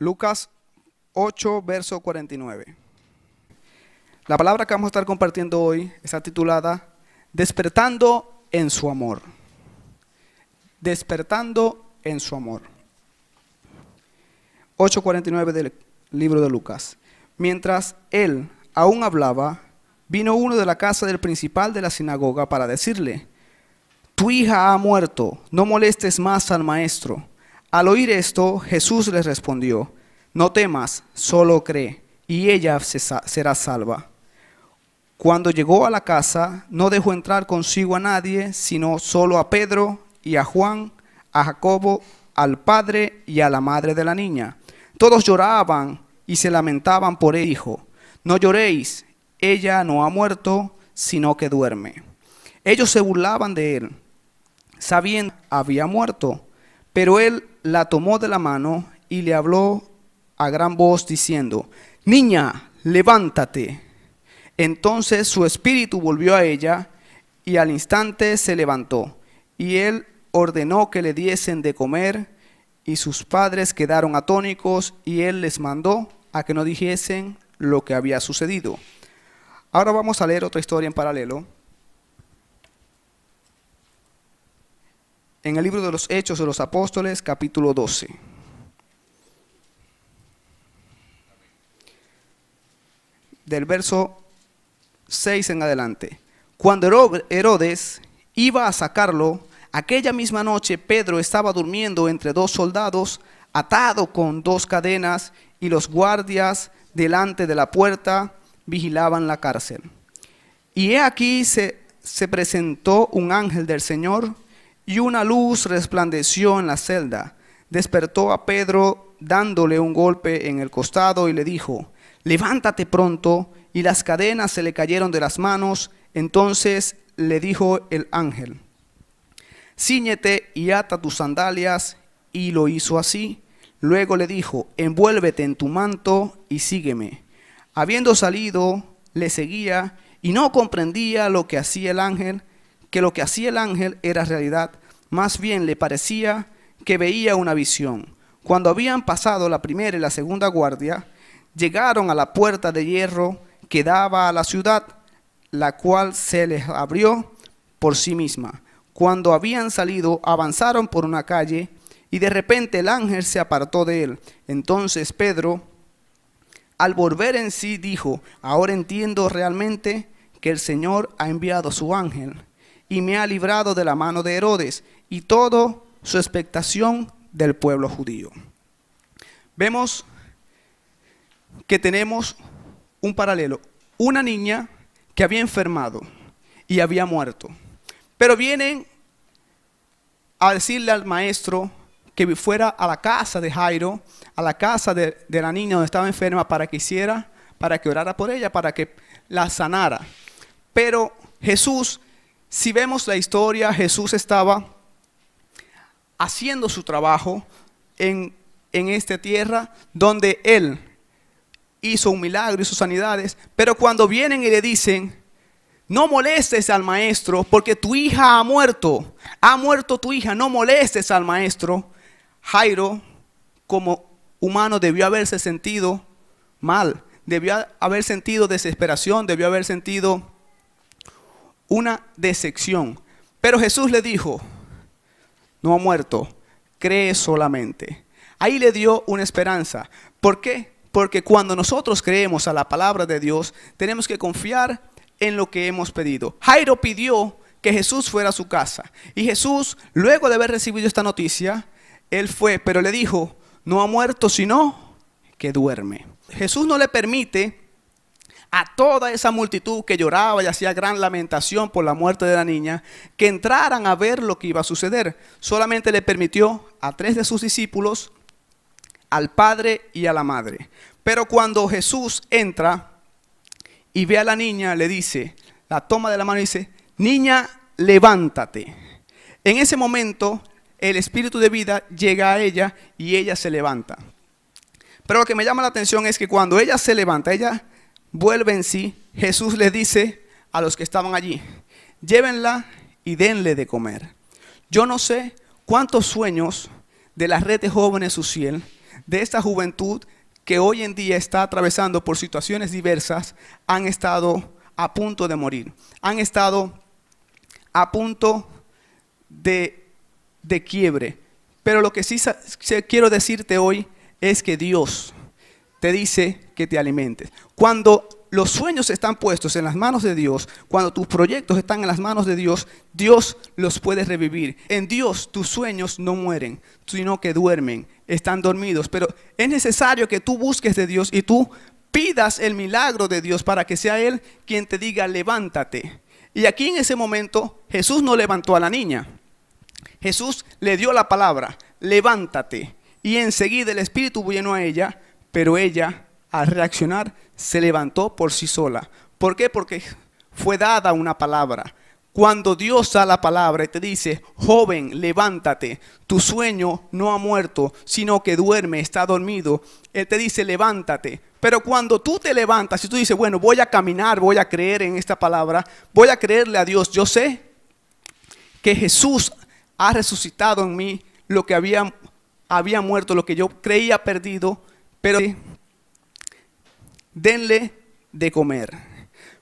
Lucas 8, verso 49. La palabra que vamos a estar compartiendo hoy está titulada Despertando en su amor. Despertando en su amor. 8:49 del libro de Lucas. Mientras él aún hablaba, vino uno de la casa del principal de la sinagoga para decirle: tu hija ha muerto, no molestes más al maestro. Al oír esto, Jesús les respondió: no temas, solo cree, y ella será salva. Cuando llegó a la casa, no dejó entrar consigo a nadie, sino solo a Pedro y a Juan, a Jacobo, al padre y a la madre de la niña. Todos lloraban y se lamentaban por él. Dijo: no lloréis, ella no ha muerto, sino que duerme. Ellos se burlaban de él, sabiendo que había muerto. Pero él la tomó de la mano y le habló a gran voz diciendo: niña, levántate. Entonces su espíritu volvió a ella y al instante se levantó. Y él ordenó que le diesen de comer, y sus padres quedaron atónitos, y él les mandó a que no dijesen lo que había sucedido. Ahora vamos a leer otra historia en paralelo. En el libro de los Hechos de los Apóstoles, capítulo 12. Del verso 6 en adelante. Cuando Herodes iba a sacarlo, aquella misma noche Pedro estaba durmiendo entre dos soldados, atado con dos cadenas, y los guardias delante de la puerta vigilaban la cárcel. Y he aquí se presentó un ángel del Señor, y una luz resplandeció en la celda. Despertó a Pedro dándole un golpe en el costado y le dijo: levántate pronto. Y las cadenas se le cayeron de las manos. Entonces le dijo el ángel: cíñete y ata tus sandalias. Y lo hizo así. Luego le dijo: envuélvete en tu manto y sígueme. Habiendo salido, le seguía y no comprendía lo que hacía el ángel, que lo que hacía el ángel era realidad. Más bien le parecía que veía una visión. Cuando habían pasado la primera y la segunda guardia, llegaron a la puerta de hierro que daba a la ciudad, la cual se les abrió por sí misma. Cuando habían salido, avanzaron por una calle, y de repente el ángel se apartó de él. Entonces Pedro, al volver en sí, dijo: ahora entiendo realmente que el Señor ha enviado su ángel y me ha librado de la mano de Herodes y toda su expectación del pueblo judío. Vemos que tenemos un paralelo, una niña que había enfermado y había muerto, pero vienen a decirle al maestro que fuera a la casa de Jairo, a la casa de la niña donde estaba enferma, para que orara por ella, para que la sanara. Pero Jesús, si vemos la historia, Jesús estaba haciendo su trabajo en esta tierra, donde él hizo un milagro, hizo sanidades. Pero cuando vienen y le dicen: no molestes al maestro porque tu hija ha muerto tu hija, no molestes al maestro. Jairo, como humano, debió haberse sentido mal, debió haber sentido desesperación, debió haber sentido una decepción. Pero Jesús le dijo: no ha muerto, cree solamente. Ahí le dio una esperanza. ¿Por qué? Porque cuando nosotros creemos a la palabra de Dios, tenemos que confiar en lo que hemos pedido. Jairo pidió que Jesús fuera a su casa. Y Jesús, luego de haber recibido esta noticia, él fue, pero le dijo: no ha muerto, sino que duerme. Jesús no le permite a toda esa multitud que lloraba y hacía gran lamentación por la muerte de la niña, que entraran a ver lo que iba a suceder. Solamente le permitió a 3 de sus discípulos, al padre y a la madre. Pero cuando Jesús entra y ve a la niña, le dice, la toma de la mano y dice: niña, levántate. En ese momento el espíritu de vida llega a ella y ella se levanta. Pero lo que me llama la atención es que cuando ella se levanta, ella vuelve en sí. Jesús le dice a los que estaban allí: llévenla y denle de comer. Yo no sé cuántos sueños de la red de jóvenes Uziel de esta juventud que hoy en día está atravesando por situaciones diversas, han estado a punto de morir. Han estado a punto de quiebre. Pero lo que sí quiero decirte hoy es que Dios te dice que te alimentes. Cuando los sueños están puestos en las manos de Dios, cuando tus proyectos están en las manos de Dios, Dios los puede revivir. En Dios tus sueños no mueren, sino que duermen, están dormidos. Pero es necesario que tú busques de Dios y tú pidas el milagro de Dios para que sea Él quien te diga levántate. Y aquí en ese momento Jesús no levantó a la niña. Jesús le dio la palabra, levántate. Y enseguida el Espíritu vino a ella, pero ella al reaccionar se levantó por sí sola. ¿Por qué? Porque fue dada una palabra. Cuando Dios da la palabra y te dice, joven, levántate, tu sueño no ha muerto, sino que duerme, está dormido. Él te dice, levántate. Pero cuando tú te levantas y tú dices, bueno, voy a caminar, voy a creer en esta palabra, voy a creerle a Dios. Yo sé que Jesús ha resucitado en mí lo que había muerto, lo que yo creía perdido, pero denle de comer.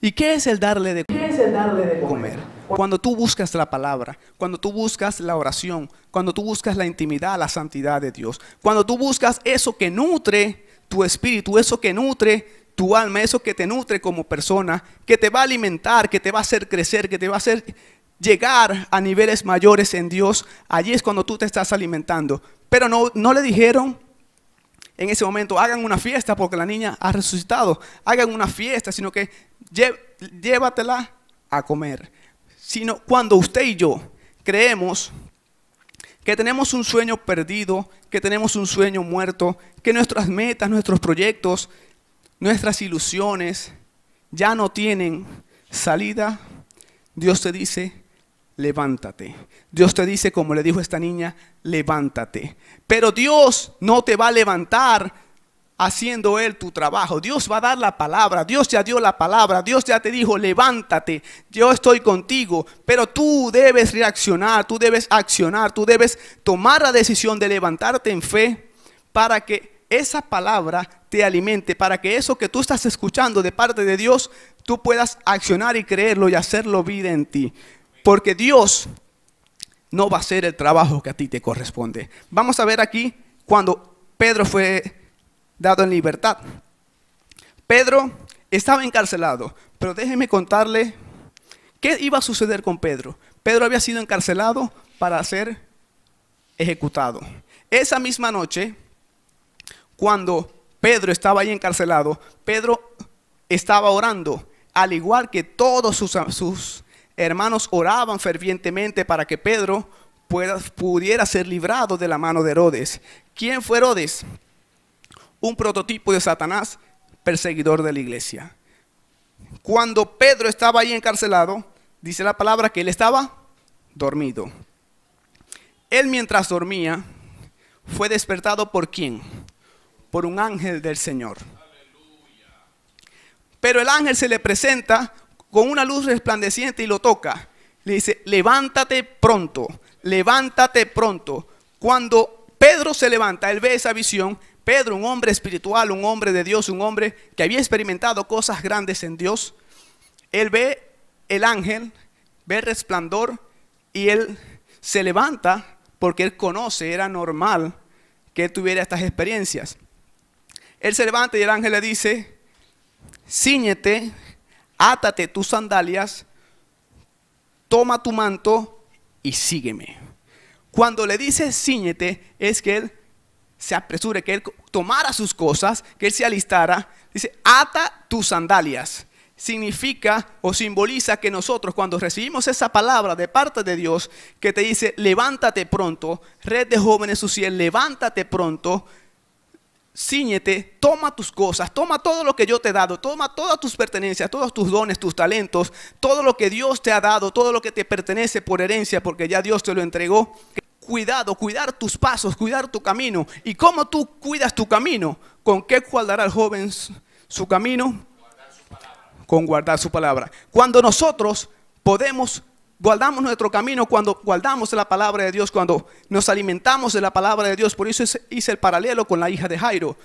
¿Y qué es el darle de comer? Cuando tú buscas la palabra, cuando tú buscas la oración, cuando tú buscas la intimidad, la santidad de Dios, cuando tú buscas eso que nutre tu espíritu, eso que nutre tu alma, eso que te nutre como persona, que te va a alimentar, que te va a hacer crecer, que te va a hacer llegar a niveles mayores en Dios, allí es cuando tú te estás alimentando. Pero no le dijeron en ese momento, hagan una fiesta porque la niña ha resucitado, hagan una fiesta, sino que llévatela a comer. Sino cuando usted y yo creemos que tenemos un sueño perdido, que tenemos un sueño muerto, que nuestras metas, nuestros proyectos, nuestras ilusiones ya no tienen salida, Dios te dice, levántate. Dios te dice, como le dijo esta niña, levántate. Pero Dios no te va a levantar haciendo Él tu trabajo. Dios va a dar la palabra. Dios ya dio la palabra. Dios ya te dijo, levántate. Yo estoy contigo. Pero tú debes reaccionar, tú debes accionar, tú debes tomar la decisión de levantarte en fe para que esa palabra te alimente, para que eso que tú estás escuchando de parte de Dios, tú puedas accionar y creerlo y hacerlo vida en ti. Porque Dios no va a hacer el trabajo que a ti te corresponde. Vamos a ver aquí cuando Pedro fue dado en libertad. Pedro estaba encarcelado, pero déjeme contarle qué iba a suceder con Pedro. Pedro había sido encarcelado para ser ejecutado. Esa misma noche, cuando Pedro estaba ahí encarcelado, Pedro estaba orando, al igual que todos sus hermanos oraban fervientemente para que Pedro pudiera ser librado de la mano de Herodes. ¿Quién fue Herodes? Un prototipo de Satanás, perseguidor de la iglesia. Cuando Pedro estaba ahí encarcelado, dice la palabra que él estaba dormido. Él mientras dormía fue despertado ¿por quién? Por un ángel del Señor. Pero el ángel se le presenta con una luz resplandeciente y lo toca. Le dice, levántate pronto, levántate pronto. Cuando Pedro se levanta, él ve esa visión. Pedro, un hombre espiritual, un hombre de Dios, un hombre que había experimentado cosas grandes en Dios. Él ve el ángel, ve el resplandor y él se levanta porque él conoce, era normal que él tuviera estas experiencias. Él se levanta y el ángel le dice, cíñete, átate tus sandalias, toma tu manto y sígueme. Cuando le dice cíñete, es que él se apresure, que él tomara sus cosas, que él se alistara. Dice, ata tus sandalias. Significa o simboliza que nosotros cuando recibimos esa palabra de parte de Dios que te dice, levántate pronto, red de jóvenes Uziel, levántate pronto, cíñete, toma tus cosas, toma todo lo que yo te he dado, toma todas tus pertenencias, todos tus dones, tus talentos, todo lo que Dios te ha dado, todo lo que te pertenece por herencia, porque ya Dios te lo entregó. Cuidado, cuidar tus pasos, cuidar tu camino. ¿Y cómo tú cuidas tu camino? ¿Con qué guardará el joven su camino? Con guardar su palabra. Cuando nosotros podemos guardamos nuestro camino cuando guardamos la palabra de Dios, cuando nos alimentamos de la palabra de Dios. Por eso hice el paralelo con la hija de Jairo.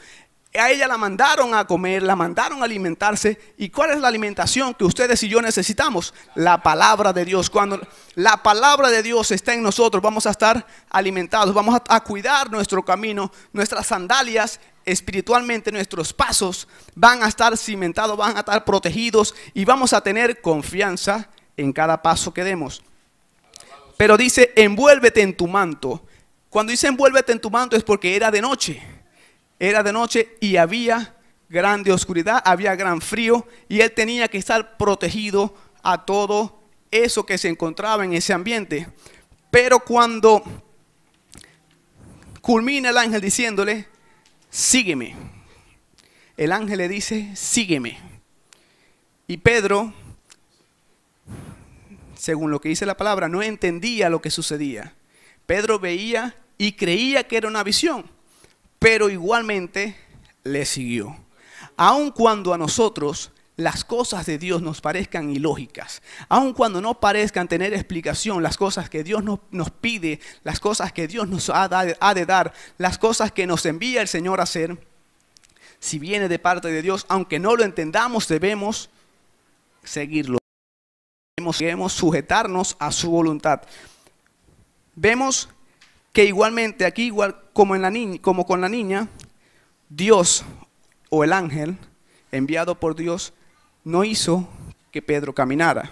A ella la mandaron a comer, la mandaron a alimentarse. ¿Y cuál es la alimentación que ustedes y yo necesitamos? La palabra de Dios. Cuando la palabra de Dios está en nosotros, vamos a estar alimentados, vamos a cuidar nuestro camino, nuestras sandalias espiritualmente, nuestros pasos van a estar cimentados, van a estar protegidos y vamos a tener confianza en cada paso que demos. Pero dice, envuélvete en tu manto. Cuando dice envuélvete en tu manto es porque era de noche. Era de noche y había grande oscuridad, había gran frío y él tenía que estar protegido a todo eso que se encontraba en ese ambiente. Pero cuando culmina el ángel diciéndole, sígueme. El ángel le dice, sígueme. Y Pedro, según lo que dice la palabra, no entendía lo que sucedía. Pedro veía y creía que era una visión, pero igualmente le siguió. Aun cuando a nosotros las cosas de Dios nos parezcan ilógicas, aun cuando no parezcan tener explicación, las cosas que Dios nos pide, las cosas que Dios nos ha de dar, las cosas que nos envía el Señor a hacer, si viene de parte de Dios, aunque no lo entendamos, debemos seguirlo. Debemos sujetarnos a su voluntad. Vemos que igualmente aquí, igual como con la niña, Dios o el ángel enviado por Dios no hizo que Pedro caminara.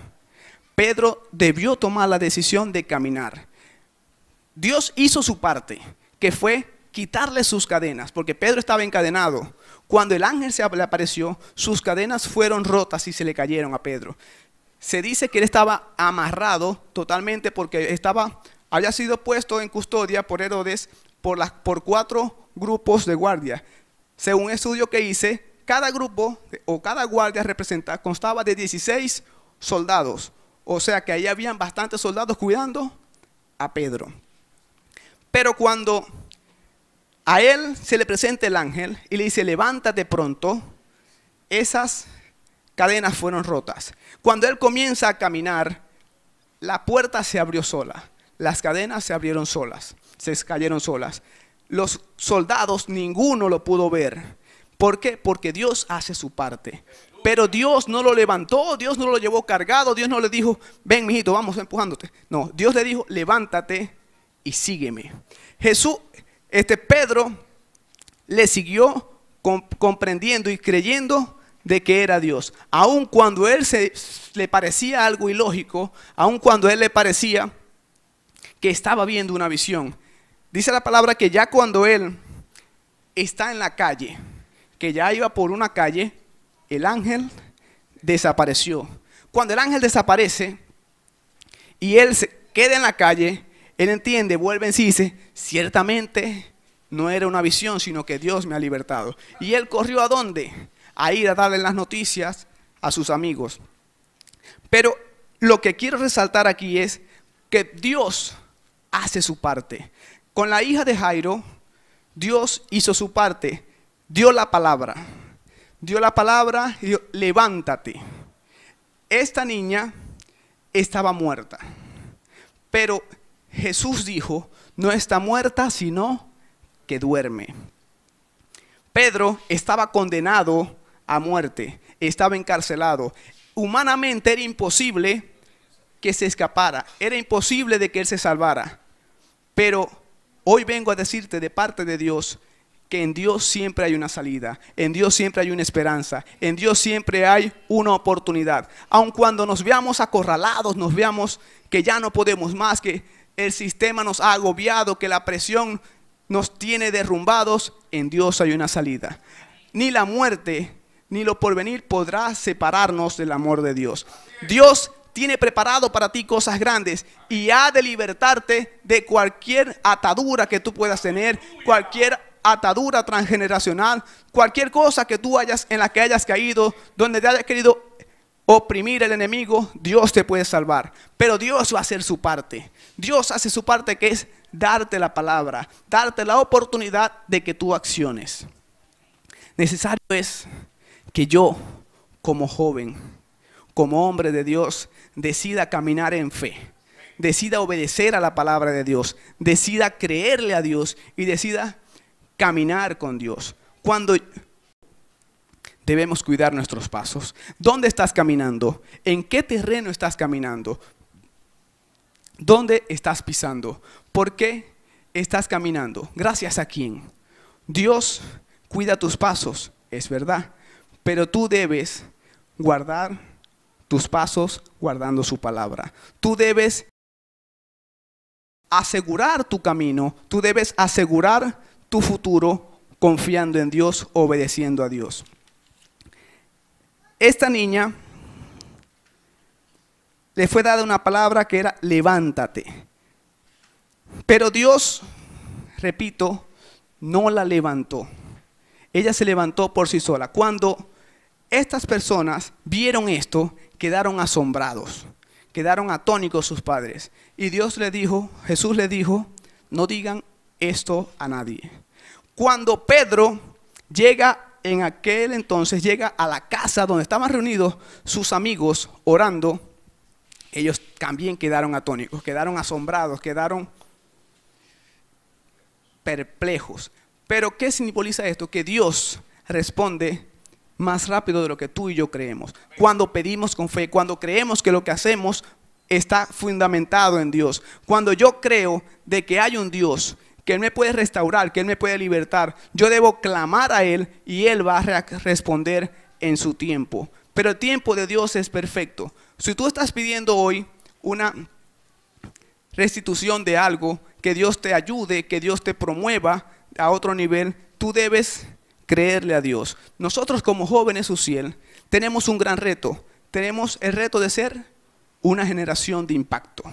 Pedro debió tomar la decisión de caminar. Dios hizo su parte, que fue quitarle sus cadenas, porque Pedro estaba encadenado. Cuando el ángel le apareció, sus cadenas fueron rotas y se le cayeron a Pedro. Se dice que él estaba amarrado totalmente porque había sido puesto en custodia por Herodes por 4 grupos de guardia. Según un estudio que hice, cada grupo o cada guardia constaba de 16 soldados. O sea que ahí habían bastantes soldados cuidando a Pedro. Pero cuando a él se le presenta el ángel y le dice, levántate pronto, esas cadenas fueron rotas. Cuando él comienza a caminar, la puerta se abrió sola. Las cadenas se abrieron solas, se cayeron solas. Los soldados, ninguno lo pudo ver. ¿Por qué? Porque Dios hace su parte. Pero Dios no lo levantó, Dios no lo llevó cargado, Dios no le dijo, ven mijito, vamos empujándote. No, Dios le dijo, levántate y sígueme. Pedro le siguió comprendiendo y creyendo de que era Dios. Aun cuando él le parecía algo ilógico, aun cuando él le parecía que estaba viendo una visión. Dice la palabra que ya cuando él está en la calle, que ya iba por una calle, el ángel desapareció. Cuando el ángel desaparece y él se queda en la calle, él entiende, vuelve en sí y dice, ciertamente no era una visión, sino que Dios me ha libertado. Y él corrió ¿a dónde? A ir a darle las noticias a sus amigos. Pero lo que quiero resaltar aquí es que Dios hace su parte. Con la hija de Jairo, Dios hizo su parte, dio la palabra y dijo, levántate. Esta niña estaba muerta, pero Jesús dijo, no está muerta, sino que duerme. Pedro estaba condenado a muerte, estaba encarcelado. Humanamente era imposible que se escapara, era imposible de que él se salvara. Pero hoy vengo a decirte de parte de Dios que en Dios siempre hay una salida, en Dios siempre hay una esperanza, en Dios siempre hay una oportunidad. Aun cuando nos veamos acorralados, nos veamos que ya no podemos más, que el sistema nos ha agobiado, que la presión nos tiene derrumbados, en Dios hay una salida. Ni la muerte, ni lo porvenir podrá separarnos del amor de Dios. Dios tiene preparado para ti cosas grandes y ha de libertarte de cualquier atadura que tú puedas tener, cualquier atadura transgeneracional, cualquier cosa que tú en la que hayas caído, donde te haya querido oprimir el enemigo. Dios te puede salvar, pero Dios va a hacer su parte. Dios hace su parte, que es darte la palabra, darte la oportunidad de que tú acciones. Necesario es que yo, como joven, como hombre de Dios, decida caminar en fe. Decida obedecer a la palabra de Dios. Decida creerle a Dios y decida caminar con Dios. Cuando debemos cuidar nuestros pasos. ¿Dónde estás caminando? ¿En qué terreno estás caminando? ¿Dónde estás pisando? ¿Por qué estás caminando? ¿Gracias a quién? Dios cuida tus pasos, es verdad, pero tú debes guardar tus pasos guardando su palabra. Tú debes asegurar tu camino, tú debes asegurar tu futuro confiando en Dios, obedeciendo a Dios. Esta niña le fue dada una palabra que era levántate. Pero Dios, repito, no la levantó. Ella se levantó por sí sola. Cuando estas personas vieron esto, quedaron asombrados, quedaron atónitos sus padres. Y Dios le dijo, Jesús le dijo, no digan esto a nadie. Cuando Pedro llega en aquel entonces, llega a la casa donde estaban reunidos sus amigos orando, ellos también quedaron atónitos, quedaron asombrados, quedaron perplejos. Pero ¿qué simboliza esto? Que Dios responde más rápido de lo que tú y yo creemos. Cuando pedimos con fe, cuando creemos que lo que hacemos está fundamentado en Dios. Cuando yo creo de que hay un Dios, que Él me puede restaurar, que Él me puede libertar, yo debo clamar a Él y Él va a responder en su tiempo. Pero el tiempo de Dios es perfecto. Si tú estás pidiendo hoy una restitución de algo, que Dios te ayude, que Dios te promueva a otro nivel, tú debes creerle a Dios. Nosotros como jóvenes UCIEL tenemos un gran reto. Tenemos el reto de ser una generación de impacto.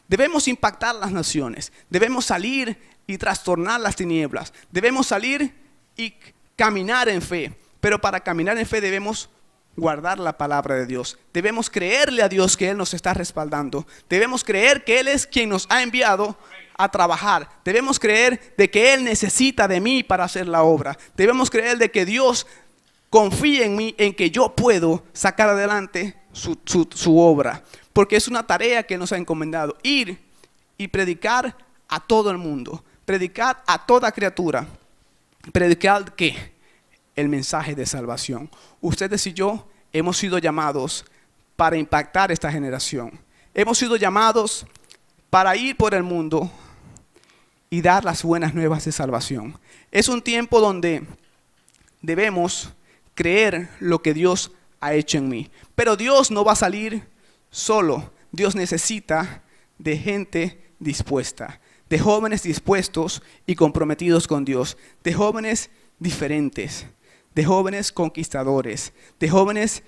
Debemos impactar las naciones. Debemos salir y trastornar las tinieblas. Debemos salir y caminar en fe. Pero para caminar en fe debemos guardar la palabra de Dios. Debemos creerle a Dios que Él nos está respaldando. Debemos creer que Él es quien nos ha enviado a trabajar. Debemos creer de que Él necesita de mí para hacer la obra. Debemos creer de que Dios confía en mí, en que yo puedo sacar adelante su obra. Porque es una tarea que nos ha encomendado. Ir y predicar a todo el mundo. Predicar a toda criatura. Predicar ¿qué? El mensaje de salvación. Ustedes y yo hemos sido llamados para impactar esta generación. Hemos sido llamados para ir por el mundo y dar las buenas nuevas de salvación. Es un tiempo donde debemos creer lo que Dios ha hecho en mí. Pero Dios no va a salir solo. Dios necesita de gente dispuesta, de jóvenes dispuestos y comprometidos con Dios, de jóvenes diferentes, de jóvenes conquistadores, de jóvenes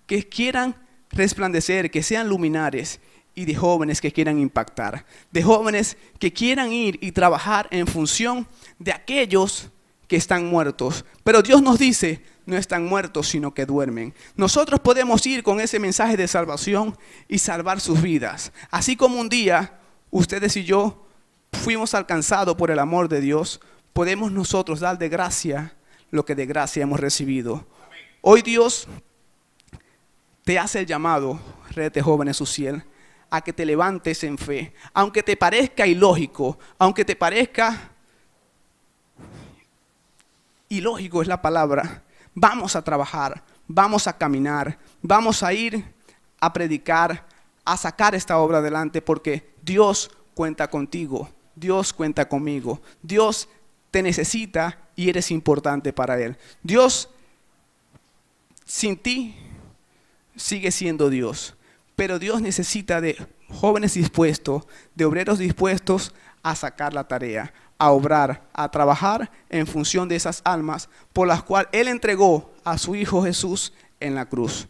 que quieran resplandecer, que sean luminares, y de jóvenes que quieran impactar, de jóvenes que quieran ir y trabajar en función de aquellos que están muertos. Pero Dios nos dice, no están muertos, sino que duermen. Nosotros podemos ir con ese mensaje de salvación y salvar sus vidas. Así como un día ustedes y yo fuimos alcanzados por el amor de Dios, podemos nosotros dar de gracia lo que de gracia hemos recibido. Hoy Dios te hace el llamado, Red de Jóvenes UCIEL, a que te levantes en fe. Aunque te parezca ilógico, aunque te parezca ilógico es la palabra, vamos a trabajar, vamos a caminar, vamos a ir a predicar, a sacar esta obra adelante, porque Dios cuenta contigo, Dios cuenta conmigo, Dios te necesita y eres importante para Él. Dios sin ti sigue siendo Dios, pero Dios necesita de jóvenes dispuestos, de obreros dispuestos a sacar la tarea, a obrar, a trabajar en función de esas almas por las cuales Él entregó a su Hijo Jesús en la cruz.